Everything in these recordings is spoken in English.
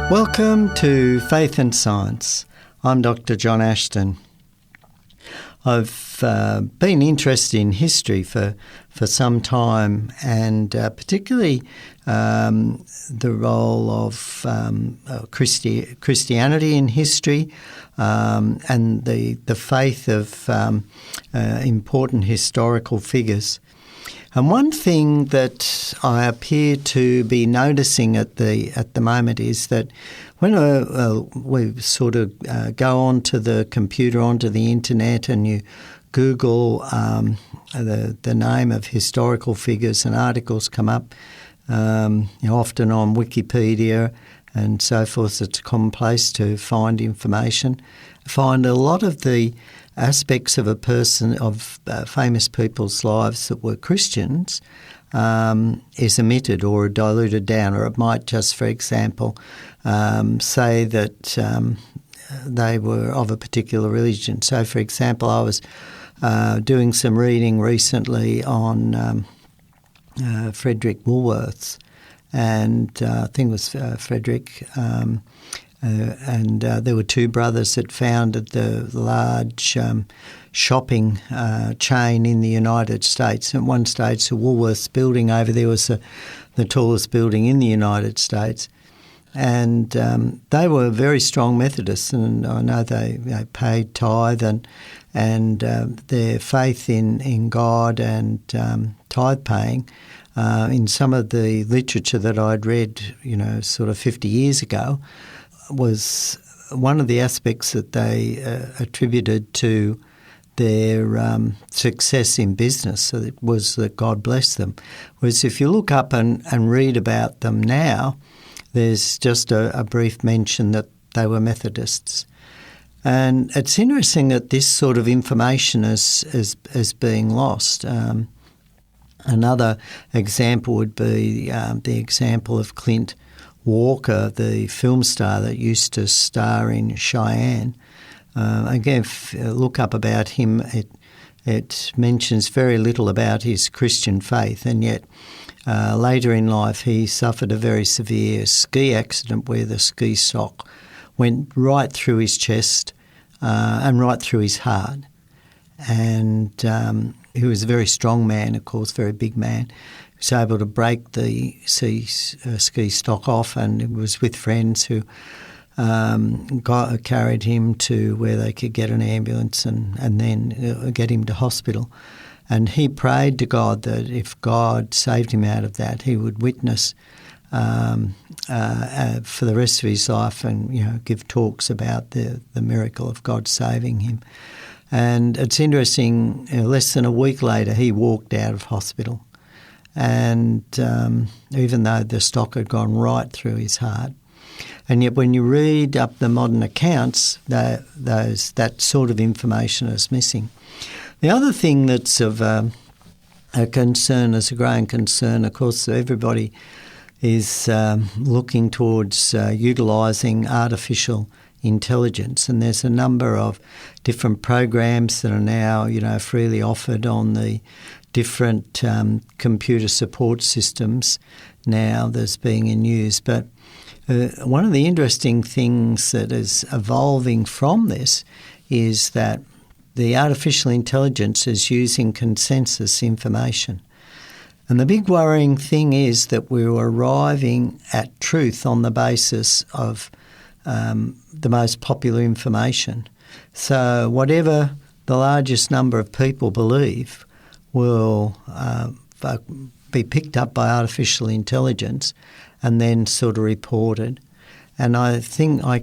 Welcome to Faith and Science. I'm Dr. John Ashton. I've been interested in history for some time, and particularly the role of Christianity in history and the faith of important historical figures. And one thing that I appear to be noticing at the moment is that when we sort of go onto the computer, onto the internet, and you Google the name of historical figures, and articles come up, often on Wikipedia and so forth. It's a common place to find information. Find a lot of the aspects of famous people's lives that were Christians is omitted or diluted down, or it might just, for example, say that they were of a particular religion. So, for example, I was doing some reading recently on Frederick Woolworths, and I think it was Frederick. And there were two brothers that founded the large shopping chain in the United States. At one stage, the Woolworths building over there was the tallest building in the United States. And they were very strong Methodists, and I know they paid tithe, and their faith in God and tithe paying. In some of the literature that I'd read, sort of 50 years ago, was one of the aspects that they attributed to their success in business. So it was that God blessed them. Whereas if you look up and read about them now, there's just a brief mention that they were Methodists. And it's interesting that this sort of information is being lost. Another example would be the example of Clint Walker, the film star that used to star in Cheyenne. Again, look up about him. It mentions very little about his Christian faith, and yet later in life he suffered a very severe ski accident where the ski sock went right through his chest and right through his heart. And he was a very strong man, of course, very big man. He was able to break the ski stock off, and it was with friends who carried him to where they could get an ambulance and then get him to hospital. And he prayed to God that if God saved him out of that, he would witness for the rest of his life and give talks about the miracle of God saving him. And it's interesting, less than a week later he walked out of hospital. And even though the stock had gone right through his heart. And yet when you read up the modern accounts, that sort of information is missing. The other thing that's of a concern, is a growing concern, of course, everybody is looking towards utilising artificial intelligence, and there's a number of different programs that are now, freely offered on the different computer support systems now that's being in use. But one of the interesting things that is evolving from this is that the artificial intelligence is using consensus information. And the big worrying thing is that we're arriving at truth on the basis of the most popular information. So whatever the largest number of people believe will be picked up by artificial intelligence and then sort of reported. And I think I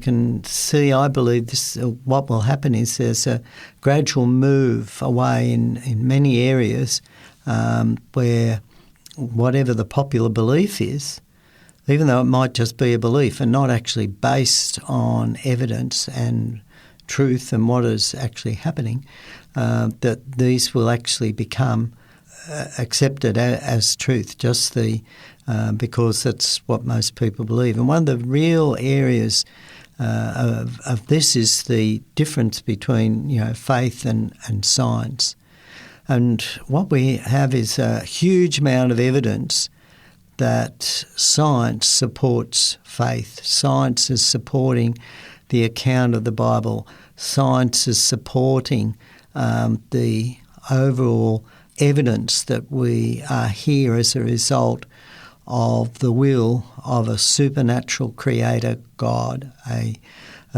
believe this, what will happen is there's a gradual move away in many areas where whatever the popular belief is, even though it might just be a belief and not actually based on evidence and truth and what is actually happening, that these will actually become accepted as truth, just because that's what most people believe. And one of the real areas of this is the difference between faith and science. And what we have is a huge amount of evidence that science supports faith. Science is supporting the account of the Bible. Science is supporting the overall evidence that we are here as a result of the will of a supernatural creator God, a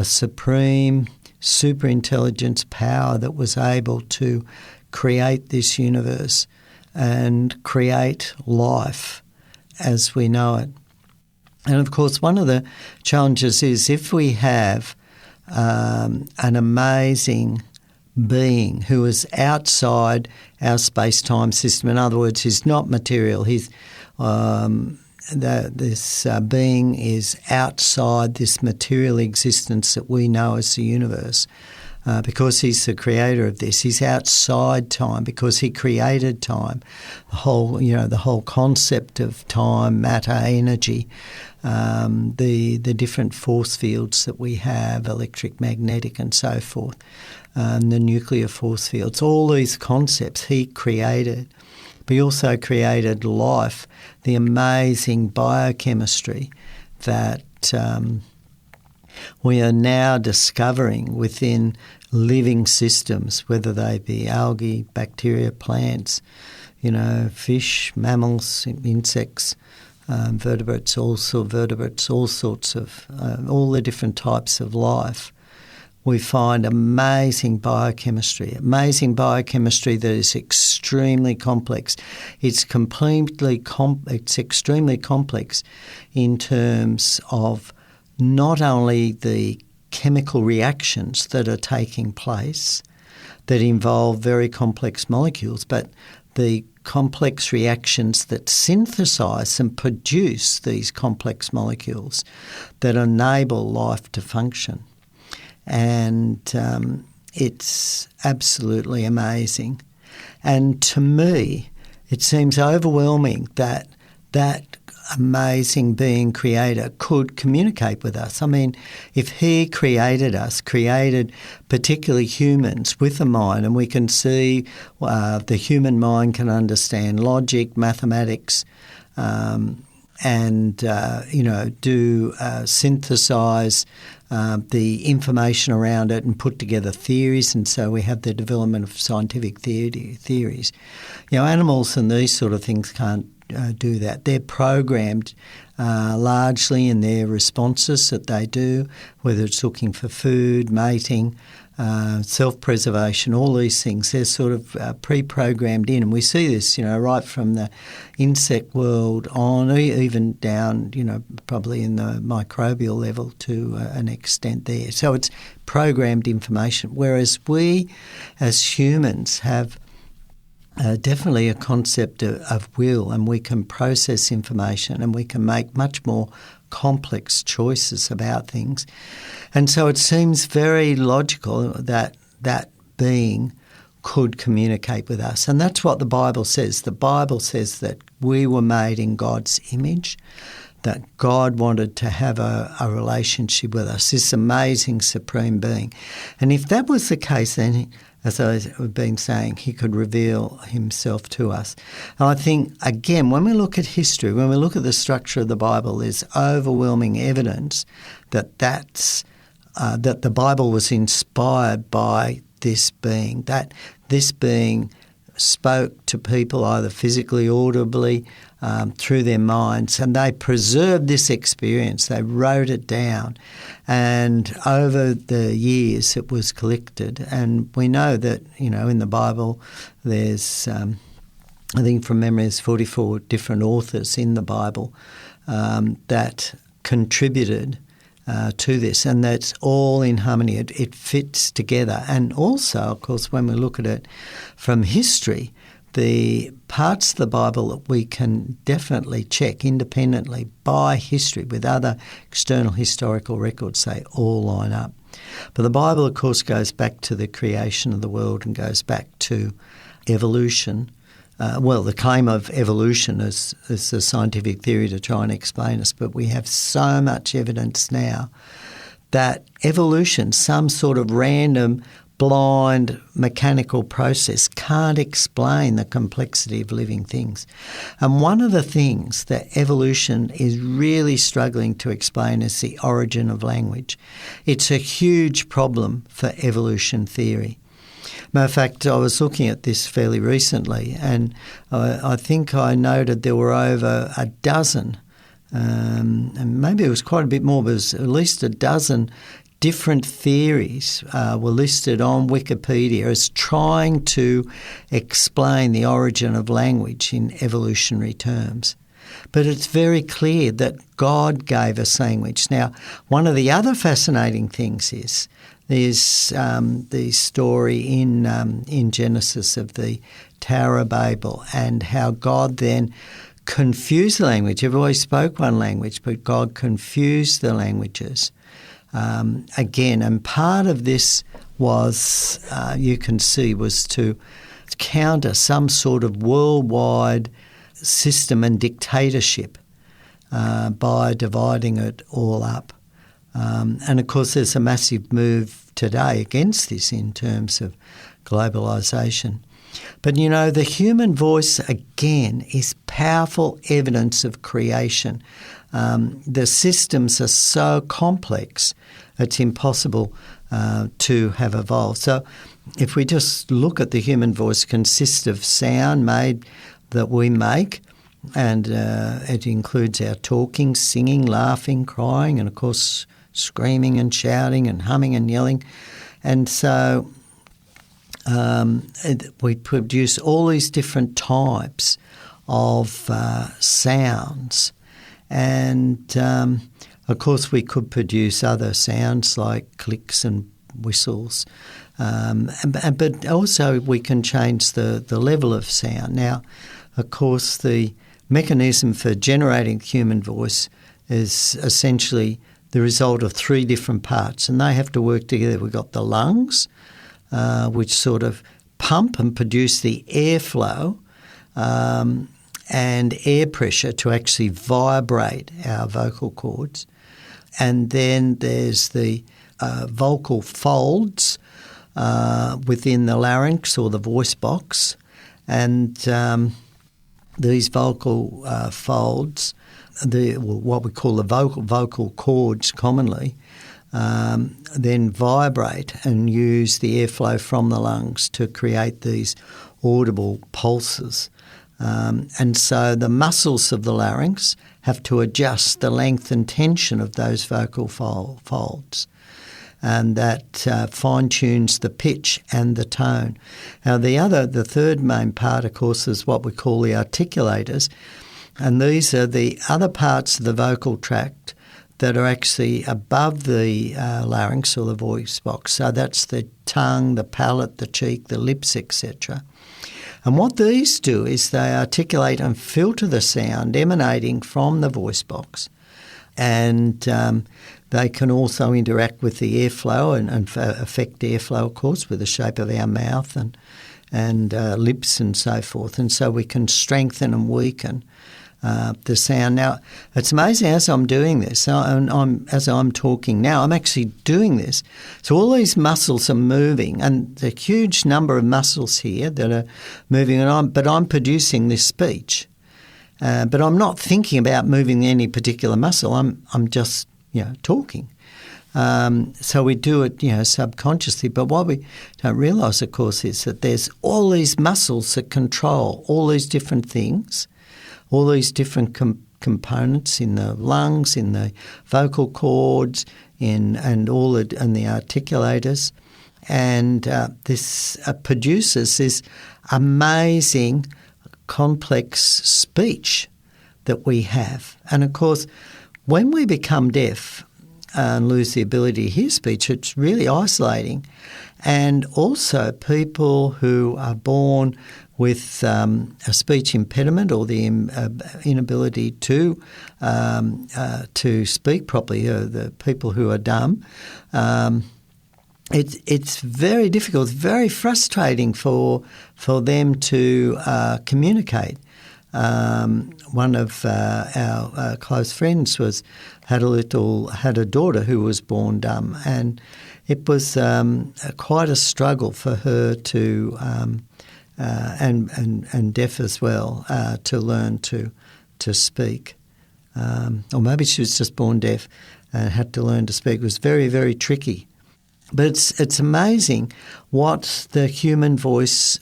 supreme superintelligence power that was able to create this universe and create life as we know it. And of course, one of the challenges is if we have an amazing being who is outside our space-time system, in other words, he's not material, this being is outside this material existence that we know as the universe. Because he's the creator of this, he's outside time because he created time. The whole concept of time, matter, energy, the different force fields that we have, electric, magnetic, and so forth, the nuclear force fields. All these concepts he created. But he also created life, the amazing biochemistry that we are now discovering within living systems, whether they be algae, bacteria, plants, fish, mammals, insects, vertebrates, all sorts of all the different types of life. We find amazing biochemistry that is extremely complex. It's extremely complex in terms of not only the chemical reactions that are taking place that involve very complex molecules, but the complex reactions that synthesize and produce these complex molecules that enable life to function. And it's absolutely amazing. And to me, it seems overwhelming that amazing being creator could communicate with us. I mean, if he created us, created particularly humans with a mind, and we can see the human mind can understand logic, mathematics, and synthesize the information around it and put together theories, and so we have the development of scientific theories. Animals and these sort of things can't do that. They're programmed largely in their responses that they do, whether it's looking for food, mating, self-preservation, all these things. They're sort of pre-programmed in, and we see this, right from the insect world on, even down, probably in the microbial level to an extent there. So it's programmed information, whereas we as humans have definitely a concept of will, and we can process information and we can make much more complex choices about things. And so it seems very logical that that being could communicate with us. And that's what the Bible says. The Bible says that we were made in God's image, that God wanted to have a relationship with us, this amazing supreme being. And if that was the case, then, as I've been saying, he could reveal himself to us. And I think, again, when we look at history, when we look at the structure of the Bible, there's overwhelming evidence that that the Bible was inspired by this being, that this being spoke to people either physically, audibly, through their minds, and they preserved this experience. They wrote it down, and over the years it was collected. And we know that, in the Bible there's, I think from memory, there's 44 different authors in the Bible that contributed to this, and that's all in harmony. It fits together. And also, of course, when we look at it from history, the parts of the Bible that we can definitely check independently by history with other external historical records, they all line up. But the Bible, of course, goes back to the creation of the world and goes back to evolution. The claim of evolution is a scientific theory to try and explain us, but we have so much evidence now that evolution, some sort of random blind mechanical process, can't explain the complexity of living things. And one of the things that evolution is really struggling to explain is the origin of language. It's a huge problem for evolution theory. Matter of fact, I was looking at this fairly recently, and I think I noted there were over a dozen, and maybe it was quite a bit more, but it was at least a dozen different theories were listed on Wikipedia as trying to explain the origin of language in evolutionary terms. But it's very clear that God gave us language. Now, one of the other fascinating things is there's the story in Genesis of the Tower of Babel and how God then confused the language. Everybody spoke one language, but God confused the languages. Again, and part of this was, you can see, was to counter some sort of worldwide system and dictatorship by dividing it all up. And of course, there's a massive move today against this in terms of globalisation. But you know, the human voice, again, is powerful evidence of creation. The systems are so complex, it's impossible to have evolved. So if we just look at the human voice, it consists of sound made that we make, and it includes our talking, singing, laughing, crying, and of course screaming and shouting and humming and yelling. And so we produce all these different types of sounds. And, of course, we could produce other sounds like clicks and whistles. But also we can change the level of sound. Now, of course, the mechanism for generating human voice is essentially the result of three different parts, and they have to work together. We've got the lungs, which sort of pump and produce the airflow and air pressure to actually vibrate our vocal cords. And then there's the vocal folds within the larynx or the voice box. And these vocal folds, what we call the vocal cords commonly, then vibrate and use the airflow from the lungs to create these audible pulses. And so the muscles of the larynx have to adjust the length and tension of those vocal folds. And that fine-tunes the pitch and the tone. Now, the third main part, of course, is what we call the articulators. And these are the other parts of the vocal tract that are actually above the larynx or the voice box. So that's the tongue, the palate, the cheek, the lips, etc. And what these do is they articulate and filter the sound emanating from the voice box. And they can also interact with the airflow and affect airflow, of course, with the shape of our mouth and lips and so forth. And so we can strengthen and weaken the sound. Now, it's amazing as I'm doing this, as I'm talking now, I'm actually doing this. So all these muscles are moving, and there's a huge number of muscles here that are moving, but I'm producing this speech. But I'm not thinking about moving any particular muscle. I'm just, talking. So we do it, subconsciously. But what we don't realise, of course, is that there's all these muscles that control all these different things, all these different components in the lungs, in the vocal cords, and the articulators, and this produces this amazing, complex speech that we have. And of course, when we become deaf and lose the ability to hear speech, it's really isolating. And also people who are born with a speech impediment or the inability to speak properly, the people who are dumb, it's very difficult, it's very frustrating for them to communicate. one of our close friends had a daughter who was born dumb, and it was quite a struggle for her to and deaf as well to learn to speak, or maybe she was just born deaf and had to learn to speak. It was very, very tricky. But it's amazing what the human voice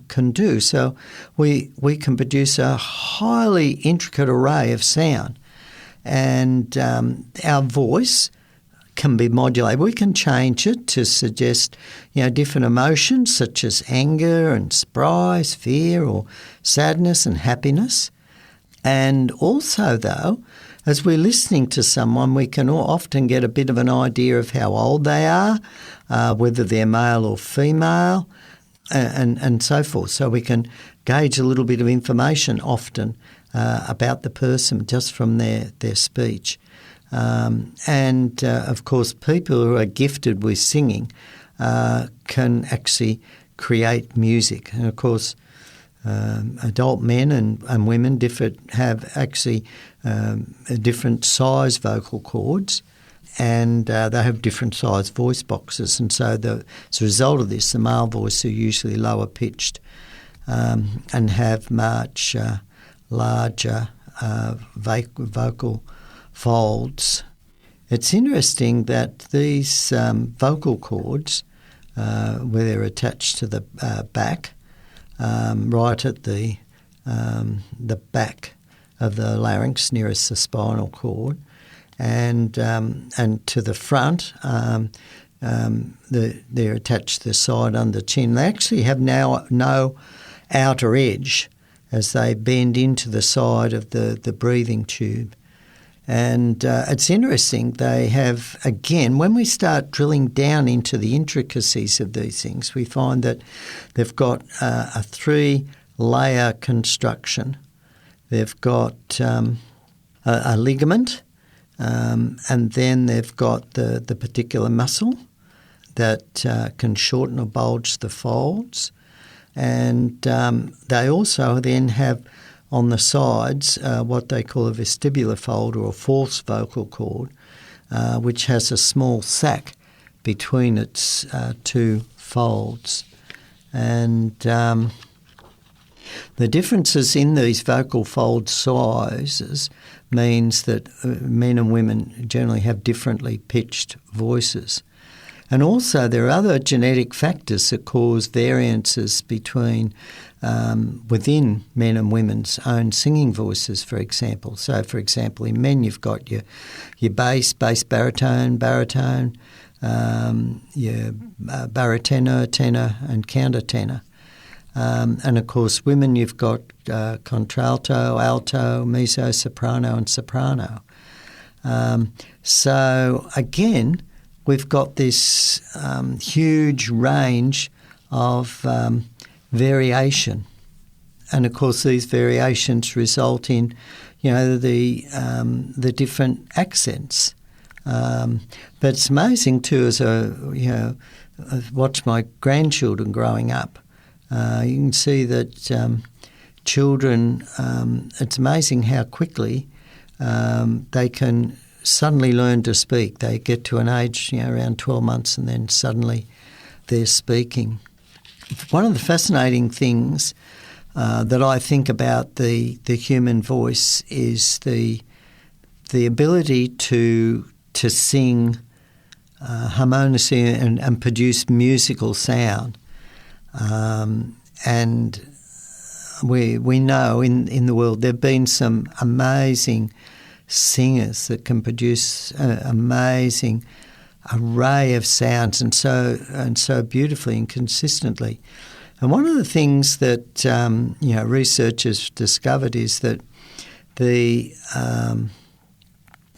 can do. So we can produce a highly intricate array of sound, and our voice can be modulated. We can change it to suggest, different emotions such as anger and surprise, fear, or sadness and happiness. And also, though, as we're listening to someone, we can often get a bit of an idea of how old they are, whether they're male or female, and so forth. So we can gauge a little bit of information often about the person just from their speech. And, of course, people who are gifted with singing can actually create music. And, of course, adult men and women have actually different size vocal cords, and they have different size voice boxes. And so as a result of this, the male voice are usually lower pitched and have much larger vocal folds. It's interesting that these vocal cords, where they're attached to the back, right at the back of the larynx nearest the spinal cord, and to the front, they're attached to the side under the chin. They actually have now no outer edge as they bend into the side of the breathing tube. And it's interesting, they have, again, when we start drilling down into the intricacies of these things, we find that they've got a 3-layer construction. They've got a ligament, and then they've got the particular muscle that can shorten or bulge the folds. And they also then have on the sides what they call a vestibular fold or a false vocal cord, which has a small sac between its two folds. And the differences in these vocal fold sizes means that men and women generally have differently pitched voices. And also there are other genetic factors that cause variances between within men and women's own singing voices, for example. So, for example, in men you've got your bass, baritone, your baritone, tenor and countertenor. And, of course, women you've got contralto, alto, mezzo, soprano and soprano. So, again, we've got this huge range of variation. And, of course, these variations result in, the different accents. But it's amazing, too, as I watch my grandchildren growing up. You can see that children, it's amazing how quickly they can suddenly learn to speak. They get to an age, around 12 months, and then suddenly they're speaking. One of the fascinating things that I think about the human voice is the ability to sing harmoniously and produce musical sound. And we know in the world there have been some amazing singers that can produce an amazing array of sounds and so beautifully and consistently. And one of the things that researchers discovered is that the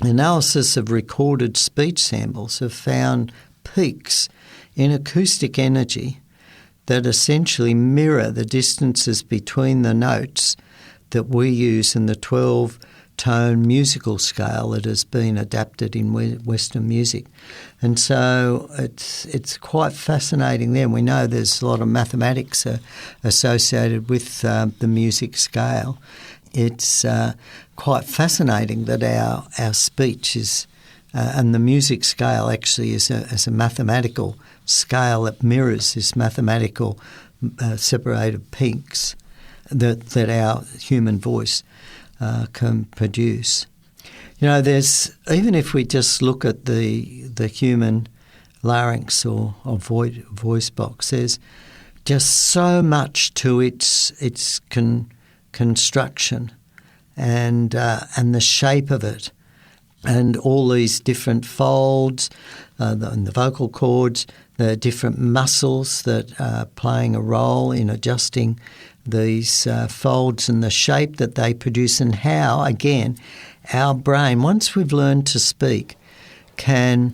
analysis of recorded speech samples have found peaks in acoustic energy that essentially mirror the distances between the notes that we use in the 12-tone musical scale that has been adapted in Western music. And so it's quite fascinating there. We know there's a lot of mathematics associated with the music scale. it's quite fascinating that our speech is, and the music scale actually is a mathematical scale that mirrors this mathematical separated peaks that our human voice can produce. You know, there's, even if we just look at the human larynx or voice box, there's just so much to its construction and the shape of it, and all these different folds, the vocal cords, the different muscles that are playing a role in adjusting these folds and the shape that they produce, and how, again, our brain, once we've learned to speak, can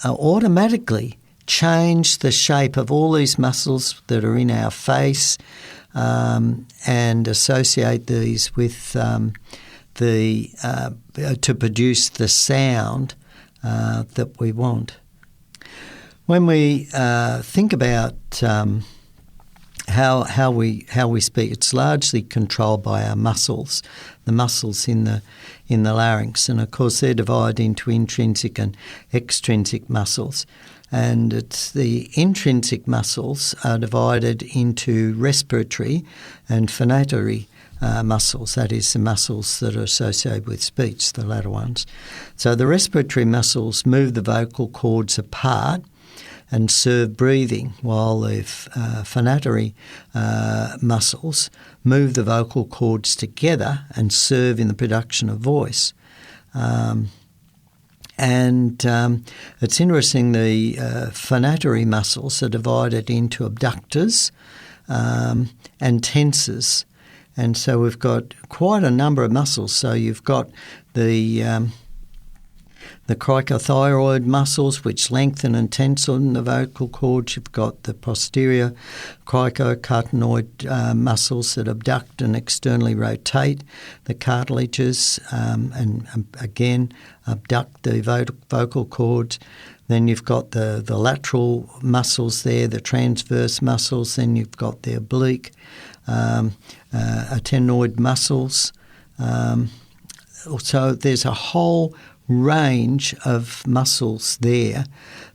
automatically change the shape of all these muscles that are in our face and associate these with to produce the sound that we want. When we think about how we speak, it's largely controlled by our muscles, the muscles in the larynx, and of course they're divided into intrinsic and extrinsic muscles. And it's the intrinsic muscles are divided into respiratory and phonatory muscles, that is, the muscles that are associated with speech, the latter ones. So the respiratory muscles move the vocal cords apart and serve breathing, while the phonatory muscles move the vocal cords together and serve in the production of voice. It's interesting, the phonatory muscles are divided into abductors and tensors. And so we've got quite a number of muscles. So you've got the cricothyroid muscles, which lengthen and tension the vocal cords. You've got the posterior cricocarotenoid muscles that abduct and externally rotate the cartilages and again abduct the vocal cords. Then you've got the lateral muscles there, the transverse muscles. Then you've got the oblique adenoid muscles. So there's a whole range of muscles there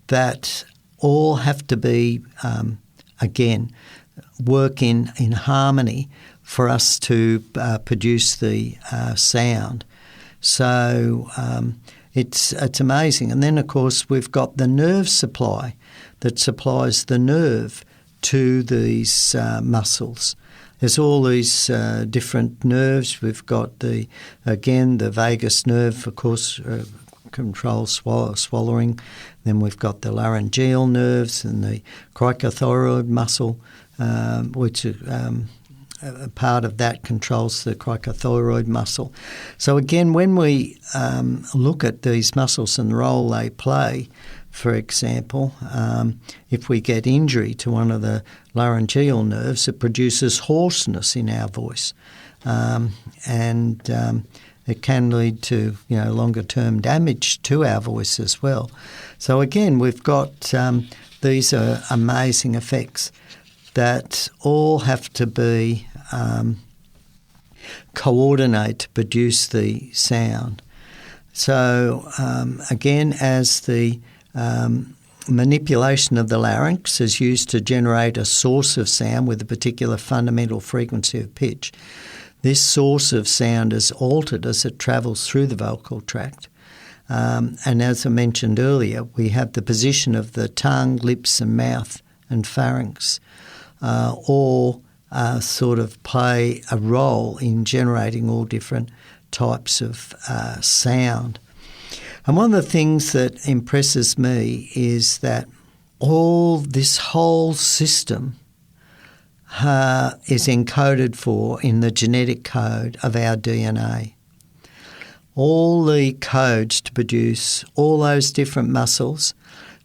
that all have to be, again, work in harmony for us to produce the sound. So it's amazing. And then, of course, we've got the nerve supply that supplies the nerve to these muscles. There's all these different nerves. We've got the vagus nerve, of course, controls swallowing. Then we've got the laryngeal nerves and the cricothyroid muscle, which a part of that controls the cricothyroid muscle. So again, when we look at these muscles and the role they play, for example, if we get injury to one of the laryngeal nerves, it produces hoarseness in our voice, and it can lead to longer-term damage to our voice as well. So again, we've got these are amazing effects that all have to be coordinate to produce the sound. So again, as the manipulation of the larynx is used to generate a source of sound with a particular fundamental frequency of pitch, this source of sound is altered as it travels through the vocal tract. And as I mentioned earlier, we have the position of the tongue, lips and mouth and pharynx all sort of play a role in generating all different types of sound. And one of the things that impresses me is that this whole system is encoded for in the genetic code of our DNA. All the codes to produce all those different muscles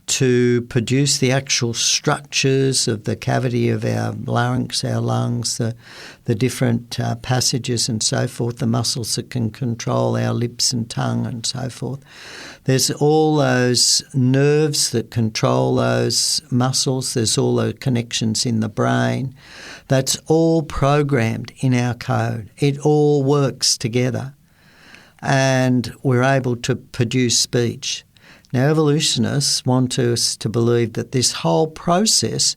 to produce the actual structures of the cavity of our larynx, our lungs, the different passages and so forth, the muscles that can control our lips and tongue and so forth. There's all those nerves that control those muscles. There's all the connections in the brain. That's all programmed in our code. It all works together, and we're able to produce speech. Now, evolutionists want us to believe that this whole process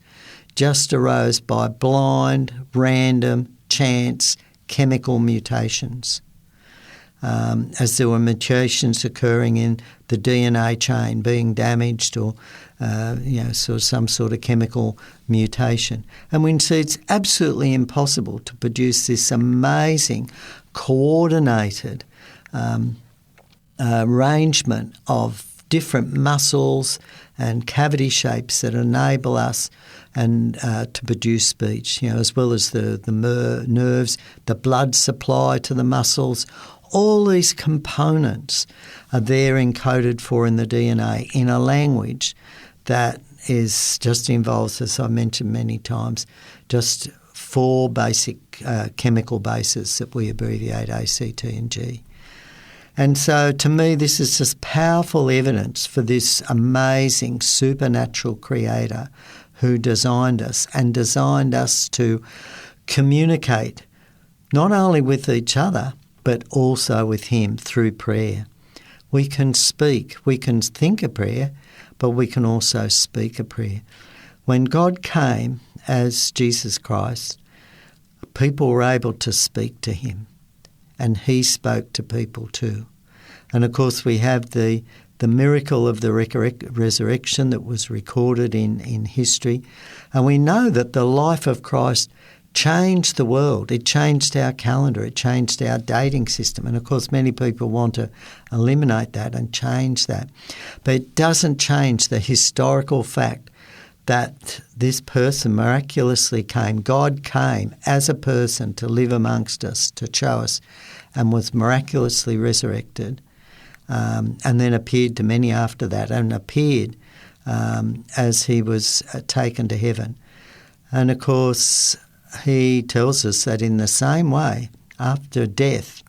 just arose by blind, random, chance, chemical mutations. As there were mutations occurring in the DNA chain being damaged or, some sort of chemical mutation. And we can see it's absolutely impossible to produce this amazing, coordinated arrangement of different muscles and cavity shapes that enable us and to produce speech, as well as the nerves, the blood supply to the muscles. All these components are there encoded for in the DNA in a language that is just involves, as I mentioned many times, just 4 basic chemical bases that we abbreviate A, C, T and G. And so to me, this is just powerful evidence for this amazing supernatural creator who designed us and designed us to communicate not only with each other, but also with him through prayer. We can speak, we can think a prayer, but we can also speak a prayer. When God came as Jesus Christ, people were able to speak to him, and he spoke to people too. And of course we have the miracle of the resurrection that was recorded in history. And we know that the life of Christ changed the world. It changed our calendar. It changed our dating system. And of course many people want to eliminate that and change that. But it doesn't change the historical fact that this person miraculously came. God came as a person to live amongst us, to show us, and was miraculously resurrected, and then appeared to many after that, and appeared as he was taken to heaven. And of course, he tells us that in the same way, after death,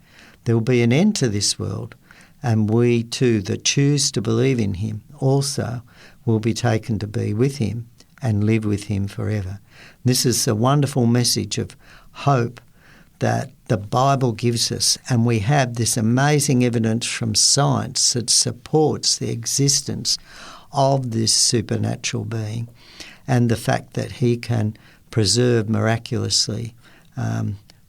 there will be an end to this world, and we too that choose to believe in him also will be taken to be with him and live with him forever. This is a wonderful message of hope that the Bible gives us, and we have this amazing evidence from science that supports the existence of this supernatural being and the fact that he can preserve miraculously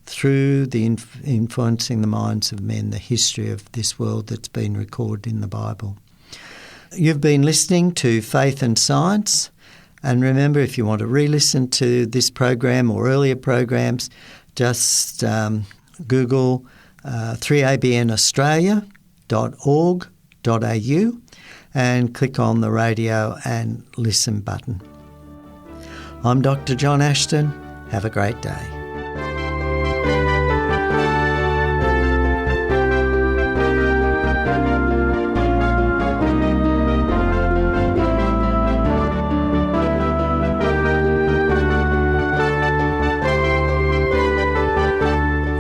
through the influencing the minds of men, the history of this world that's been recorded in the Bible. You've been listening to Faith and Science, and remember, if you want to re-listen to this program or earlier programs, just Google 3abnaustralia.org.au and click on the radio and listen button. I'm Dr. John Ashton. Have a great day.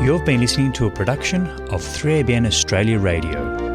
You've been listening to a production of 3ABN Australia Radio.